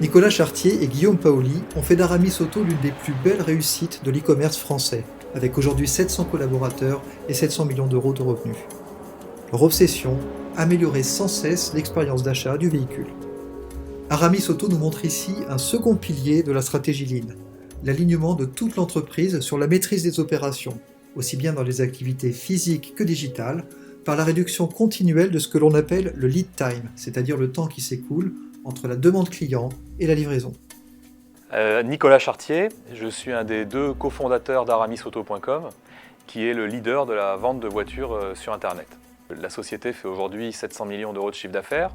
Nicolas Chartier et Guillaume Paoli ont fait d'Aramis Auto l'une des plus belles réussites de l'e-commerce français, avec aujourd'hui 700 collaborateurs et 700 millions d'euros de revenus. Leur obsession, améliorer sans cesse l'expérience d'achat du véhicule. Aramis Auto nous montre ici un second pilier de la stratégie Lean, l'alignement de toute l'entreprise sur la maîtrise des opérations, aussi bien dans les activités physiques que digitales, par la réduction continuelle de ce que l'on appelle le lead time, c'est-à-dire le temps qui s'écoule entre la demande client et la livraison. Nicolas Chartier, je suis un des deux cofondateurs d'aramisauto.com, qui est le leader de la vente de voitures sur Internet. La société fait aujourd'hui 700 millions d'euros de chiffre d'affaires,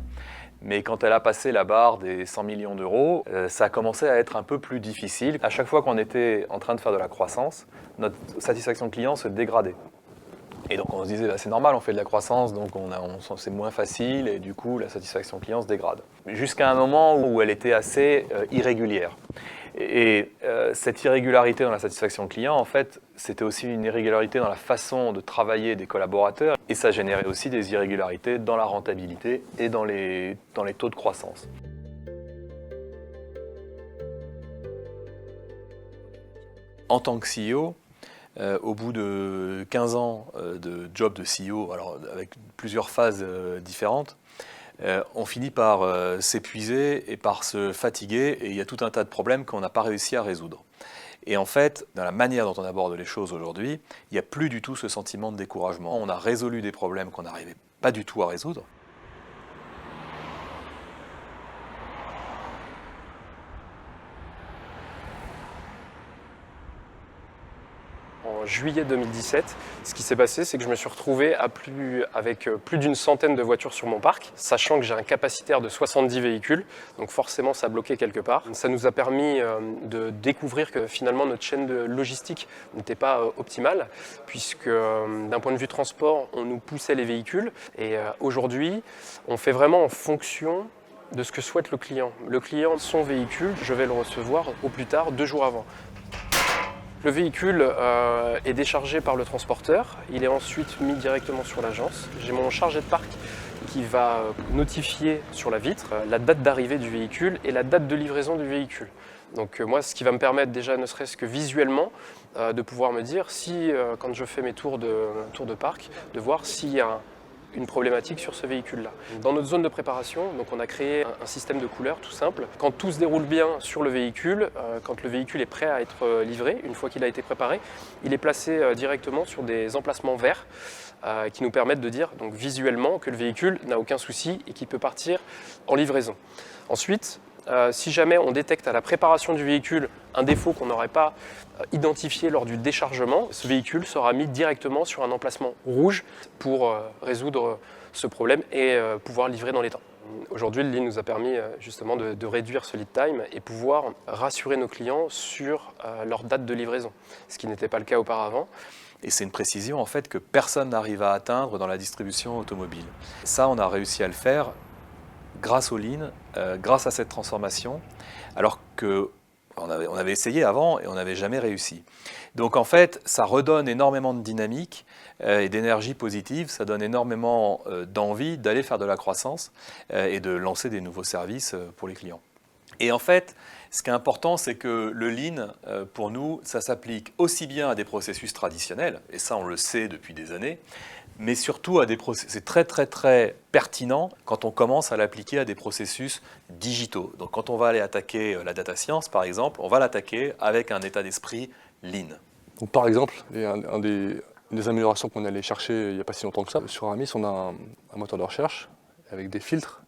mais quand elle a passé la barre des 100 millions d'euros, ça a commencé à être un peu plus difficile. À chaque fois qu'on était en train de faire de la croissance, notre satisfaction client se dégradait. Et donc on se disait, c'est normal, on fait de la croissance, donc c'est moins facile, et du coup la satisfaction client se dégrade. Jusqu'à un moment où elle était assez irrégulière. Et cette irrégularité dans la satisfaction client, en fait, c'était aussi une irrégularité dans la façon de travailler des collaborateurs, et ça générait aussi des irrégularités dans la rentabilité et dans les taux de croissance. En tant que CEO, au bout de 15 ans de job de CEO, alors avec plusieurs phases différentes, on finit par s'épuiser et par se fatiguer, et il y a tout un tas de problèmes qu'on n'a pas réussi à résoudre. Et en fait, dans la manière dont on aborde les choses aujourd'hui, il n'y a plus du tout ce sentiment de découragement. On a résolu des problèmes qu'on n'arrivait pas du tout à résoudre. En juillet 2017, ce qui s'est passé, c'est que je me suis retrouvé avec plus d'une centaine de voitures sur mon parc, sachant que j'ai un capacitaire de 70 véhicules, donc forcément ça bloquait quelque part. Ça nous a permis de découvrir que finalement notre chaîne de logistique n'était pas optimale, puisque d'un point de vue transport, on nous poussait les véhicules, et aujourd'hui, on fait vraiment en fonction de ce que souhaite le client. Le client, son véhicule, je vais le recevoir au plus tard 2 jours avant. Le véhicule est déchargé par le transporteur, il est ensuite mis directement sur l'agence. J'ai mon chargé de parc qui va notifier sur la vitre la date d'arrivée du véhicule et la date de livraison du véhicule. Donc moi, ce qui va me permettre déjà, ne serait-ce que visuellement, de pouvoir me dire si, quand je fais mes tours de parc, de voir s'il y a une problématique sur ce véhicule-là. Dans notre zone de préparation, donc on a créé un système de couleurs tout simple. Quand tout se déroule bien sur le véhicule, quand le véhicule est prêt à être livré, une fois qu'il a été préparé, il est placé directement sur des emplacements verts qui nous permettent de dire donc, visuellement que le véhicule n'a aucun souci et qu'il peut partir en livraison. Ensuite, si jamais on détecte à la préparation du véhicule un défaut qu'on n'aurait pas identifié lors du déchargement, ce véhicule sera mis directement sur un emplacement rouge pour résoudre ce problème et pouvoir livrer dans les temps. Aujourd'hui, le Lean nous a permis justement de réduire ce lead time et pouvoir rassurer nos clients sur leur date de livraison, ce qui n'était pas le cas auparavant. Et c'est une précision en fait que personne n'arrive à atteindre dans la distribution automobile. Ça, on a réussi à le faire grâce au Lean, grâce à cette transformation, alors qu'on avait essayé avant et on n'avait jamais réussi. Donc en fait, ça redonne énormément de dynamique et d'énergie positive, ça donne énormément d'envie d'aller faire de la croissance et de lancer des nouveaux services pour les clients. Et en fait, ce qui est important, c'est que le Lean, pour nous, ça s'applique aussi bien à des processus traditionnels, et ça on le sait depuis des années, mais surtout à des processus, c'est très très très pertinent quand on commence à l'appliquer à des processus digitaux. Donc quand on va aller attaquer la data science par exemple, on va l'attaquer avec un état d'esprit Lean. Donc, par exemple, une des améliorations qu'on allait chercher il n'y a pas si longtemps que ça, sur Aramis on a un moteur de recherche avec des filtres,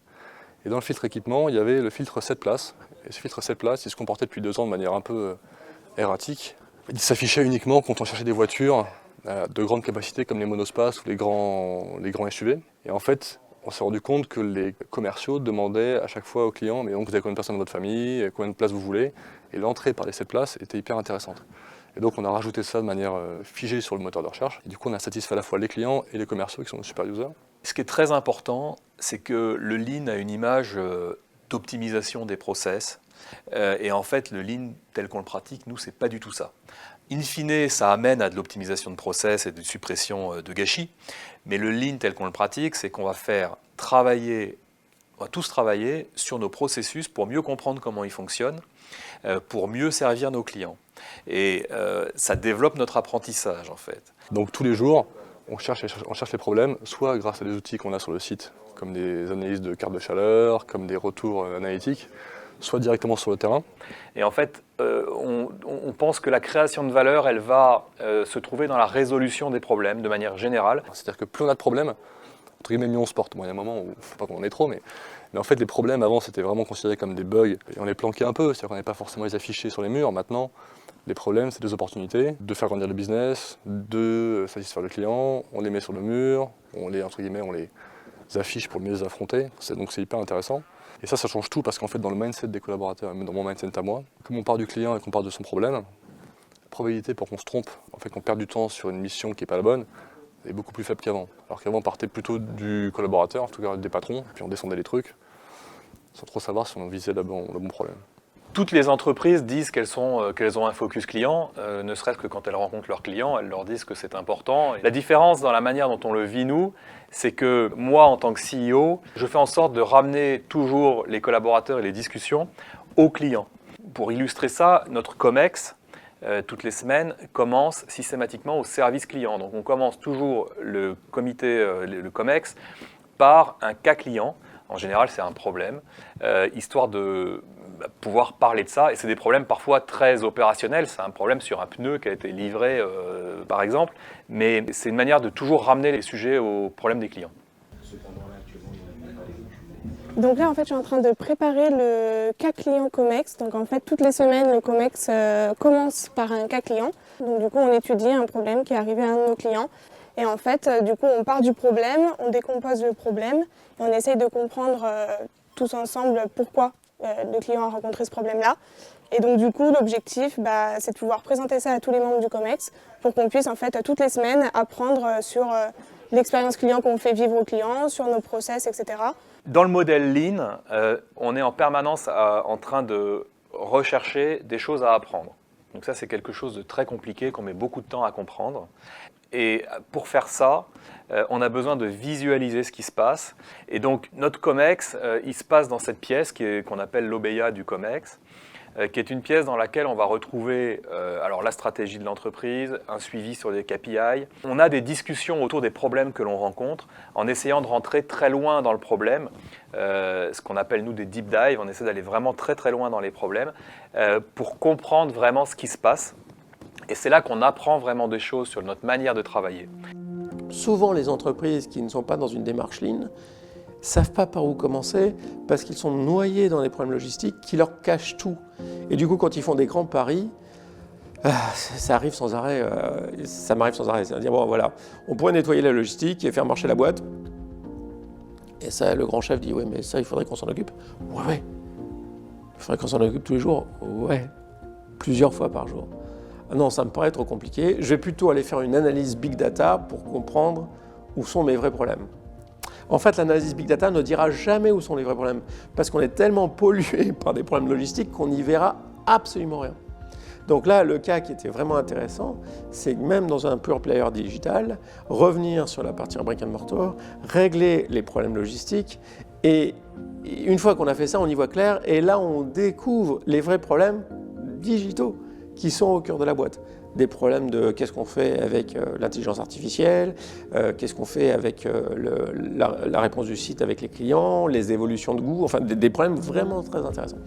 et dans le filtre équipement il y avait le filtre 7 places, et ce filtre 7 places il se comportait depuis 2 ans de manière un peu erratique. Il s'affichait uniquement quand on cherchait des voitures de grande capacité comme les monospaces ou les grands SUV. Et en fait, on s'est rendu compte que les commerciaux demandaient à chaque fois aux clients « mais donc vous avez combien de personnes dans votre famille, combien de places vous voulez ?» Et l'entrée par les 7 places était hyper intéressante. Et donc on a rajouté ça de manière figée sur le moteur de recherche. Et du coup on a satisfait à la fois les clients et les commerciaux qui sont nos super users. Ce qui est très important, c'est que le Lean a une image d'optimisation des process. Et en fait, le Lean tel qu'on le pratique, nous, c'est pas du tout ça. In fine, ça amène à de l'optimisation de process et de suppression de gâchis. Mais le Lean tel qu'on le pratique, c'est qu'on va faire travailler On va tous travailler sur nos processus pour mieux comprendre comment ils fonctionnent, pour mieux servir nos clients. Et ça développe notre apprentissage en fait. Donc tous les jours, on cherche les problèmes, soit grâce à des outils qu'on a sur le site, comme des analyses de cartes de chaleur, comme des retours analytiques, soit directement sur le terrain. Et en fait, on pense que la création de valeur, elle va se trouver dans la résolution des problèmes de manière générale. C'est-à-dire que plus on a de problèmes, entre guillemets, mieux on se porte. Bon, il y a un moment où il ne faut pas qu'on en ait trop, mais en fait, les problèmes avant, c'était vraiment considéré comme des bugs, et on les planquait un peu, c'est-à-dire qu'on n'avait pas forcément les affichés sur les murs. Maintenant, les problèmes, c'est des opportunités de faire grandir le business, de satisfaire le client, on les met sur le mur, on les, entre guillemets, on les affiche pour mieux les affronter, donc c'est hyper intéressant. Et ça change tout parce qu'en fait, dans le mindset des collaborateurs, même dans mon mindset à moi, comme on part du client et qu'on part de son problème, la probabilité pour qu'on se trompe, en fait, qu'on perde du temps sur une mission qui n'est pas la bonne, est beaucoup plus faible qu'avant. Alors qu'avant, on partait plutôt du collaborateur, en tout cas des patrons, et puis on descendait les trucs, sans trop savoir si on visait le bon problème. Toutes les entreprises disent qu'elles ont un focus client, ne serait-ce que quand elles rencontrent leurs clients, elles leur disent que c'est important. La différence dans la manière dont on le vit, nous, c'est que moi, en tant que CEO, je fais en sorte de ramener toujours les collaborateurs et les discussions aux clients. Pour illustrer ça, notre COMEX, toutes les semaines, commence systématiquement au service client. Donc on commence toujours le COMEX, par un cas client. En général, c'est un problème, histoire de pouvoir parler de ça. Et c'est des problèmes parfois très opérationnels. C'est un problème sur un pneu qui a été livré, par exemple. Mais c'est une manière de toujours ramener les sujets aux problèmes des clients. Donc là, en fait, je suis en train de préparer le cas client COMEX. Donc en fait, toutes les semaines, le COMEX commence par un cas client. Donc du coup, on étudie un problème qui est arrivé à un de nos clients. Et en fait, du coup, on part du problème, on décompose le problème et on essaye de comprendre tous ensemble pourquoi le client a rencontré ce problème-là. Et donc du coup, l'objectif, c'est de pouvoir présenter ça à tous les membres du COMEX pour qu'on puisse en fait toutes les semaines apprendre sur l'expérience client qu'on fait vivre aux clients, sur nos process, etc. Dans le modèle Lean, on est en permanence en train de rechercher des choses à apprendre. Donc ça, c'est quelque chose de très compliqué qu'on met beaucoup de temps à comprendre. Et pour faire ça, on a besoin de visualiser ce qui se passe. Et donc notre COMEX, il se passe dans cette pièce qu'on appelle l'OBEA du COMEX, qui est une pièce dans laquelle on va retrouver alors la stratégie de l'entreprise, un suivi sur des KPI. On a des discussions autour des problèmes que l'on rencontre en essayant de rentrer très loin dans le problème, ce qu'on appelle nous des deep dives. On essaie d'aller vraiment très très loin dans les problèmes pour comprendre vraiment ce qui se passe. Et c'est là qu'on apprend vraiment des choses sur notre manière de travailler. Souvent, les entreprises qui ne sont pas dans une démarche Lean ne savent pas par où commencer parce qu'ils sont noyés dans des problèmes logistiques qui leur cachent tout. Et du coup, quand ils font des grands paris, ça arrive sans arrêt, ça m'arrive sans arrêt. C'est-à-dire, bon voilà, on pourrait nettoyer la logistique et faire marcher la boîte. Et ça, le grand chef dit, ouais, mais ça, il faudrait qu'on s'en occupe. Ouais. Il faudrait qu'on s'en occupe tous les jours. Ouais. Plusieurs fois par jour. Non, ça me paraît trop compliqué. Je vais plutôt aller faire une analyse big data pour comprendre où sont mes vrais problèmes. En fait, l'analyse big data ne dira jamais où sont les vrais problèmes parce qu'on est tellement pollué par des problèmes logistiques qu'on n'y verra absolument rien. Donc là, le cas qui était vraiment intéressant, c'est que même dans un pure player digital, revenir sur la partie en brick and mortar, régler les problèmes logistiques et une fois qu'on a fait ça, on y voit clair et là, on découvre les vrais problèmes digitaux qui sont au cœur de la boîte. Des problèmes de qu'est-ce qu'on fait avec l'intelligence artificielle, qu'est-ce qu'on fait avec la réponse du site avec les clients, les évolutions de goût, enfin des problèmes vraiment très intéressants.